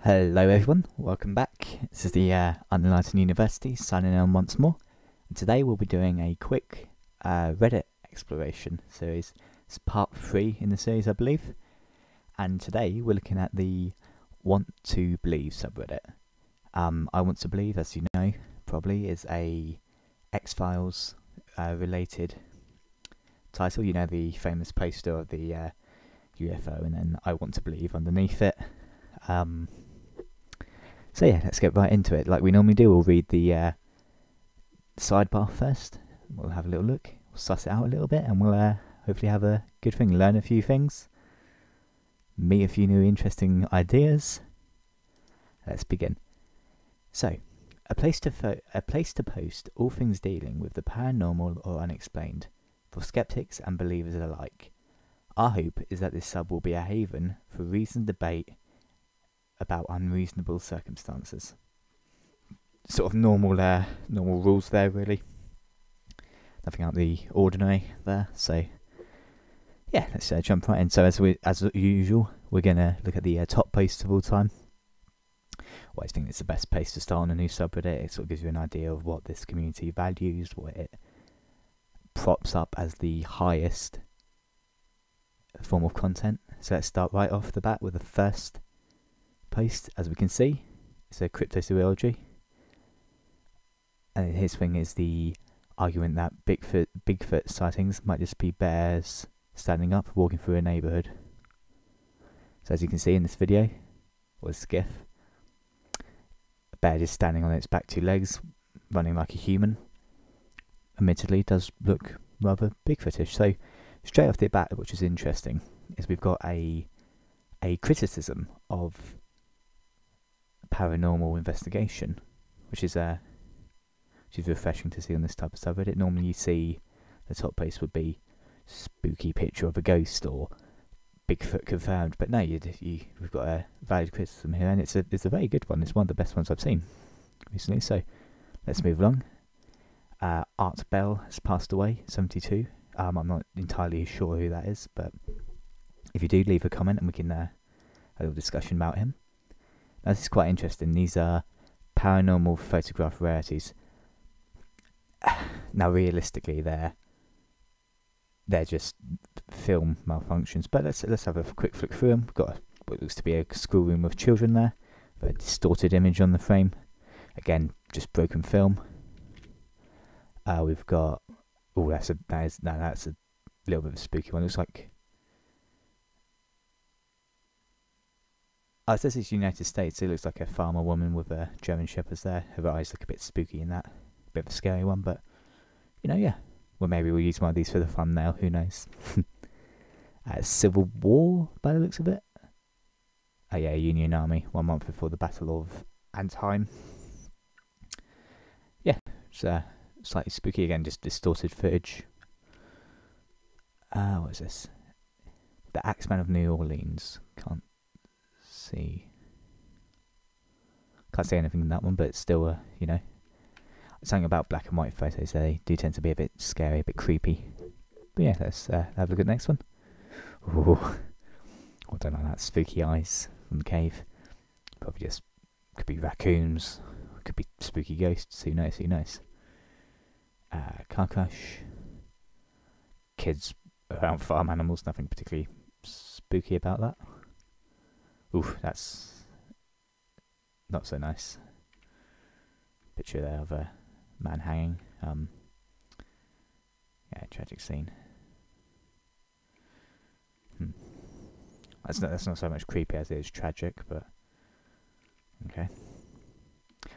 Hello everyone, welcome back. This is the Unenlightened University signing on once more. And today we'll be doing a quick Reddit exploration series. It's part 3 in the series, I believe. And today we're looking at the Want to Believe subreddit. I Want to Believe, as you know, probably is a X-Files related title. You know, the famous poster of the UFO and then I Want to Believe underneath it. So yeah, let's get right into it. Like we normally do, we'll read the sidebar first. We'll have a little look, we'll suss it out a little bit, and we'll hopefully have a good thing, learn a few things, meet a few new interesting ideas. Let's begin. So, a place to post all things dealing with the paranormal or unexplained, for skeptics and believers alike. Our hope is that this sub will be a haven for reasoned debate about unreasonable circumstances. Sort of normal rules there, really. Nothing out of the ordinary there. So yeah, let's jump right in. So as usual, we're gonna look at the top posts of all time. Well, I think it's the best place to start on a new subreddit. It sort of gives you an idea of what this community values, what it props up as the highest form of content. So let's start right off the bat with the first post. As we can see, it's a cryptozoology, and his thing is the argument that Bigfoot sightings might just be bears standing up walking through a neighbourhood. So as you can see in this video, or this GIF, a bear just standing on its back two legs, running like a human. Admittedly, does look rather Bigfootish. So straight off the bat, which is interesting, is we've got a criticism of paranormal investigation, which is refreshing to see on this type of subreddit. Normally you see the top post would be spooky picture of a ghost or Bigfoot confirmed, but no, we've got a valid criticism here, and it's a very good one. It's one of the best ones I've seen recently. So let's move along. Art Bell has passed away, 72. I'm not entirely sure who that is, but if you do, leave a comment and we can have a little discussion about him. Now, this is quite interesting. These are paranormal photograph rarities. Now, realistically, they're just film malfunctions. But let's have a quick flick through them. We've got what looks to be a schoolroom with children there. A distorted image on the frame. Again, just broken film. We've got that's a little bit of a spooky one. It looks like it says it's United States. It looks like a farmer woman with a German Shepherds there. Her eyes look a bit spooky in that. Bit of a scary one, but you know, yeah. Well, maybe we'll use one of these for the thumbnail. Who knows? Civil War, by the looks of it. Oh yeah, Union Army. 1 month before the Battle of Antheim. Yeah, it's slightly spooky again. Just distorted footage. What is this? The Axeman of New Orleans. Can't see anything in that one, but it's still you know, something about black and white photos. They do tend to be a bit scary, a bit creepy. But yeah, let's have a look at the next one. Ooh, I don't know, that spooky eyes from the cave. Probably just could be raccoons, could be spooky ghosts. Who knows? Car crash. Kids around farm animals. Nothing particularly spooky about that. Oof, that's not so nice. Picture there of a man hanging. Yeah, tragic scene. That's not so much creepy as it is tragic, but okay.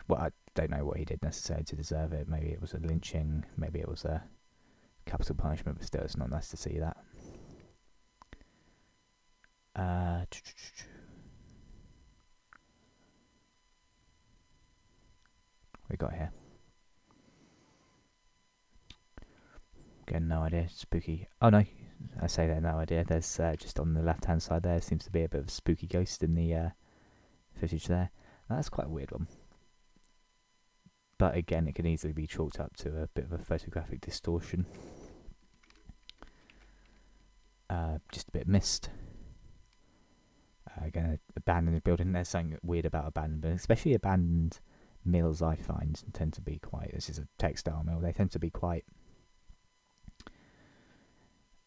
Well, I don't know what he did necessarily to deserve it. Maybe it was a lynching. Maybe it was a capital punishment, but still, it's not nice to see that. We got here. Again, no idea. Spooky. Oh no, I say that, no idea. There's just on the left-hand side there seems to be a bit of a spooky ghost in the footage there. Now, that's quite a weird one. But again, it can easily be chalked up to a bit of a photographic distortion. Just a bit missed. Again, an abandoned building. There's something weird about abandoned buildings, especially abandoned mills. I find tend to be quite. This is a textile mill. They tend to be quite.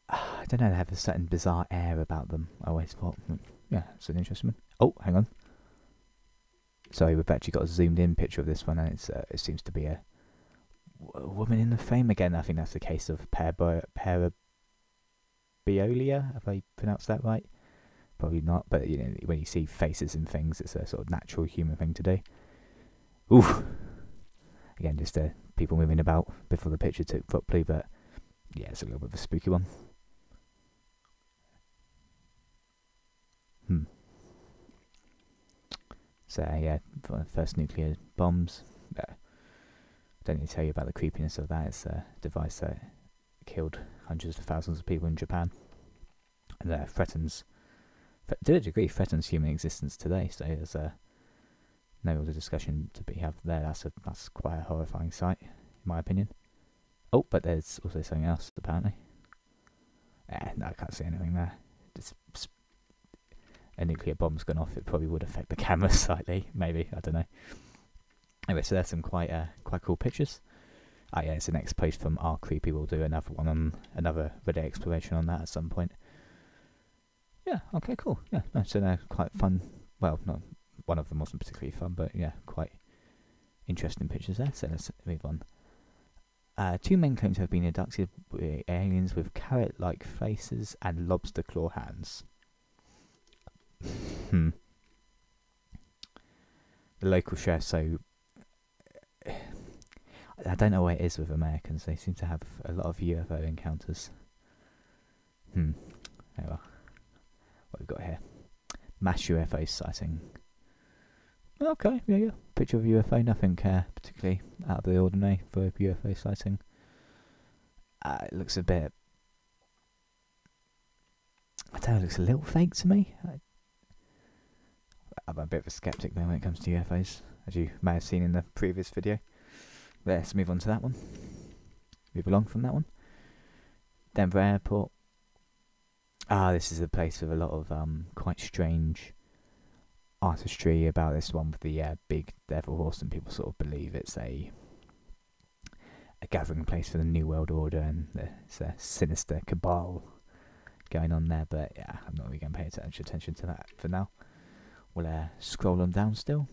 I don't know. They have a certain bizarre air about them. I always thought, yeah, it's an interesting one. Oh, hang on. Sorry, we've actually got a zoomed-in picture of this one, and it seems to be a woman in the frame again. I think that's the case of parabiolia. Have I pronounced that right? Probably not, but you know, when you see faces and things, it's a sort of natural human thing to do. Oof. Again, just people moving about before the picture took properly, but yeah, it's a little bit of a spooky one. So yeah, first nuclear bombs. Don't need to tell you about the creepiness of that. It's a device that killed hundreds of thousands of people in Japan, and threatens, to a degree, threatens human existence today. So there's no other discussion to be had there. That's quite a horrifying sight, in my opinion. Oh, but there's also something else apparently. No, I can't see anything there. Just a nuclear bomb's gone off. It probably would affect the camera slightly, maybe. I don't know. Anyway, so there's some quite cool pictures. Yeah, it's the next post from R Creepy. We'll do another one on another Reddit exploration on that at some point. Yeah, okay, cool. Yeah, no, so they're quite fun. Well, not one of them wasn't particularly fun, but yeah, quite interesting pictures there. So let's move on. 2 men claim to have been abducted by aliens with carrot-like faces and lobster claw hands. The local sheriff, so I don't know what it is with Americans. They seem to have a lot of UFO encounters. There we are. What we've got here. Mass UFO sighting. Okay, yeah. Picture of UFO, nothing particularly out of the ordinary for a UFO sighting. It looks a bit... I don't know, it looks a little fake to me. I'm a bit of a skeptic though when it comes to UFOs, as you may have seen in the previous video. Let's move on to that one. Move along from that one. Denver Airport. This is a place with a lot of quite strange artistry about this one with the big devil horse, and people sort of believe it's a gathering place for the New World Order, and it's a sinister cabal going on there, but yeah, I'm not really going to pay attention to that for now. We'll scroll on down still.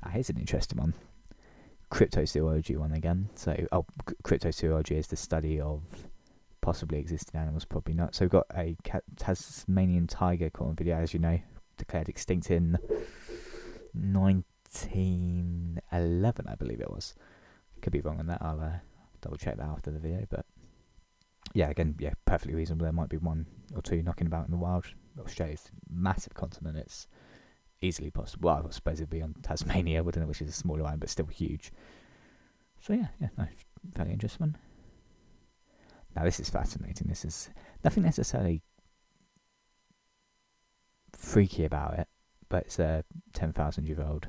Here's an interesting one. Cryptozoology one again. So, cryptozoology is the study of possibly existing animals, probably not. So we've got a Tasmanian tiger caught on video, as you know, declared extinct in 1911, I believe it was. Could be wrong on that. I'll double check that after the video, but yeah, again, yeah, perfectly reasonable. There might be 1 or 2 knocking about in the wild. Australia's a massive continent. It's easily possible. Well, I suppose it'd be on Tasmania, wouldn't it, which is a smaller island, but still huge. So yeah, no, fairly interesting one. Now this is fascinating. This is nothing necessarily freaky about it, but it's a 10,000-year-old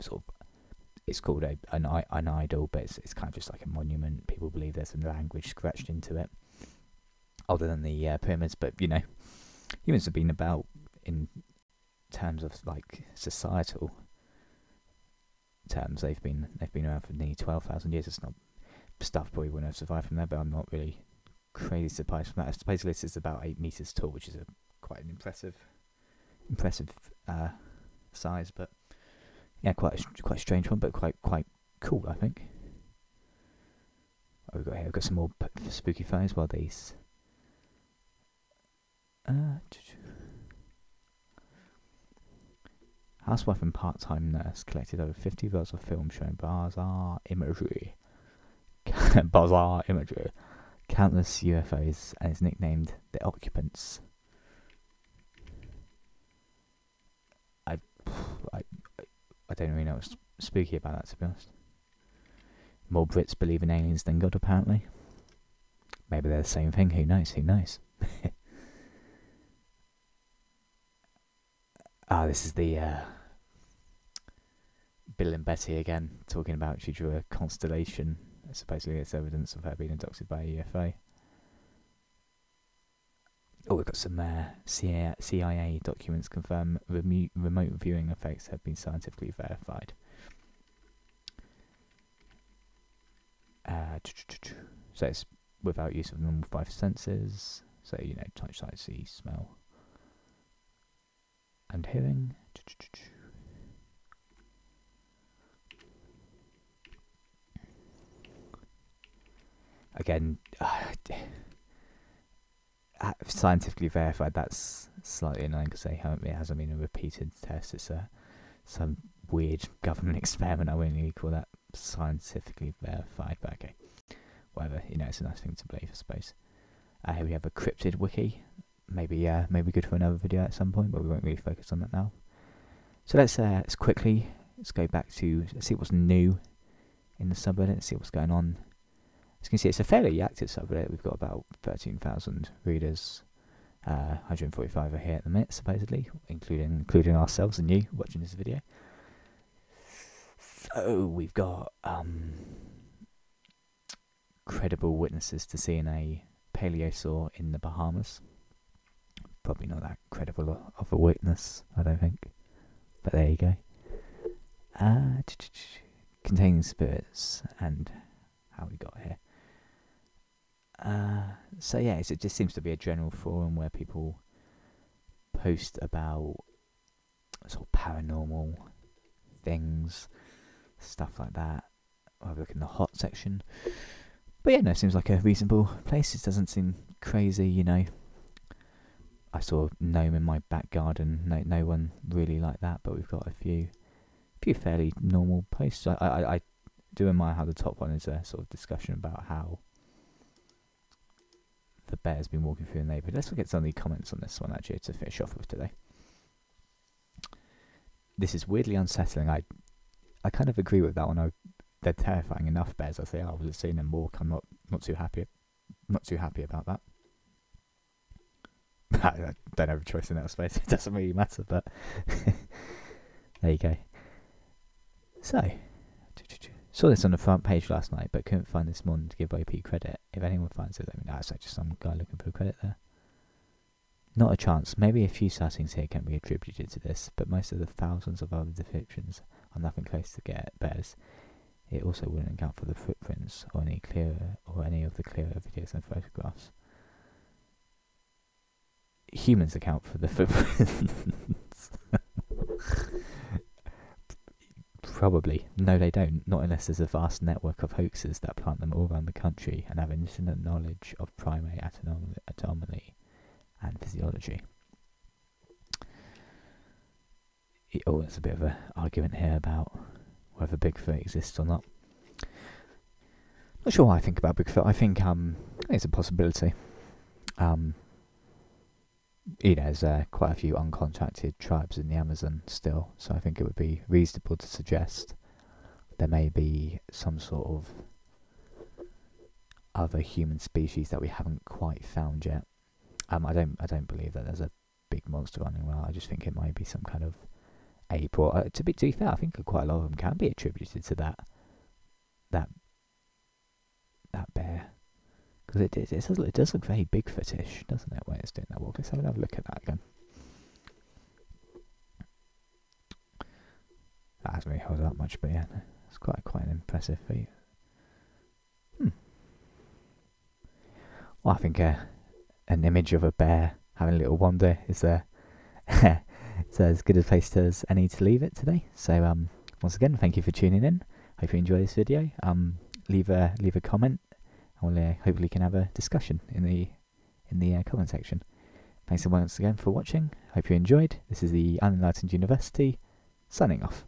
sort of. It's called an idol, but it's kind of just like a monument. People believe there's some language scratched into it, other than the pyramids. But you know, humans have been about in terms of like societal terms. They've been around for nearly 12,000 years. It's not stuff probably wouldn't have survived from there, but I'm not really crazy surprised from that. I suppose this is about 8 meters tall, which is quite an impressive size, but yeah, quite a strange one, but quite cool, I think. What have we got here? We've got some more spooky photos. Well, these. Housewife and part-time nurse collected over 50 rolls of film showing bizarre imagery. Countless UFOs, and is nicknamed the Occupants. I don't really know what's spooky about that, to be honest. More Brits believe in aliens than God, apparently. Maybe they're the same thing. Who knows? This is the Bill and Betty again, talking about she drew a constellation. Supposedly it's evidence of her being abducted by a UFO. we've got some CIA documents confirm remote viewing effects have been scientifically verified. So it's without use of normal 5 senses. So, you know, touch, sight, see, smell, and hearing. Again, scientifically verified, that's slightly annoying because it hasn't been a repeated test. It's some weird government experiment. I wouldn't really call that scientifically verified, but okay, whatever. You know, it's a nice thing to believe, I suppose. Here we have a cryptid wiki. Maybe good for another video at some point, but we won't really focus on that now. So let's go back to see what's new in the subreddit, see what's going on. As you can see, it's a fairly active subreddit. We've got about 13,000 readers. 145 are here at the minute, supposedly, including ourselves and you watching this video. So we've got credible witnesses to seeing a paleosaur in the Bahamas. Probably not that credible of a witness, I don't think. But there you go. Containing spirits, and how we got here. So yeah, it just seems to be a general forum where people post about sort of paranormal things, stuff like that. I'll look in the hot section. But yeah, no, it seems like a reasonable place. It doesn't seem crazy, you know. I saw a gnome in my back garden. No one really like that, but we've got a few fairly normal posts. I do admire how the top one is a sort of discussion about how the bear's been walking through the neighbourhood. Let's look at some of the comments on this one actually to finish off with today. This is weirdly unsettling. I kind of agree with that one. They're terrifying enough, bears. I say, I was seeing them walk. I'm not too happy about that. I don't have a choice in that space. It doesn't really matter, but there you go. So, saw this on the front page last night, but couldn't find this morning to give OP credit. If anyone finds it, let me know. It's just some guy looking for credit there. Not a chance. Maybe a few sightings here can be attributed to this, but most of the thousands of other depictions are nothing close to bears. It also wouldn't account for the footprints or any of the clearer videos and photographs. Humans account for the footprints. Probably. No, they don't. Not unless there's a vast network of hoaxers that plant them all around the country and have infinite knowledge of primate anatomy and physiology. Oh, there's a bit of an argument here about whether Bigfoot exists or not. Not sure what I think about Bigfoot. I think it's a possibility. You know, there's quite a few uncontacted tribes in the Amazon still, so I think it would be reasonable to suggest there may be some sort of other human species that we haven't quite found yet. I don't believe that there's a big monster running around. I just think it might be some kind of ape, or to be fair, I think quite a lot of them can be attributed to that bear. Because it does look very Bigfootish, doesn't it, when it's doing that walk? Let's have another look at that again. That hasn't really held up much, but yeah, it's quite an impressive feat. Well, I think an image of a bear having a little wander is it's as good a place as any to leave it today. So once again, thank you for tuning in. Hope you enjoy this video. Leave a comment. And we'll hopefully can have a discussion in the comment section. Thanks once again for watching. Hope you enjoyed. This is the Unenlightened University, signing off.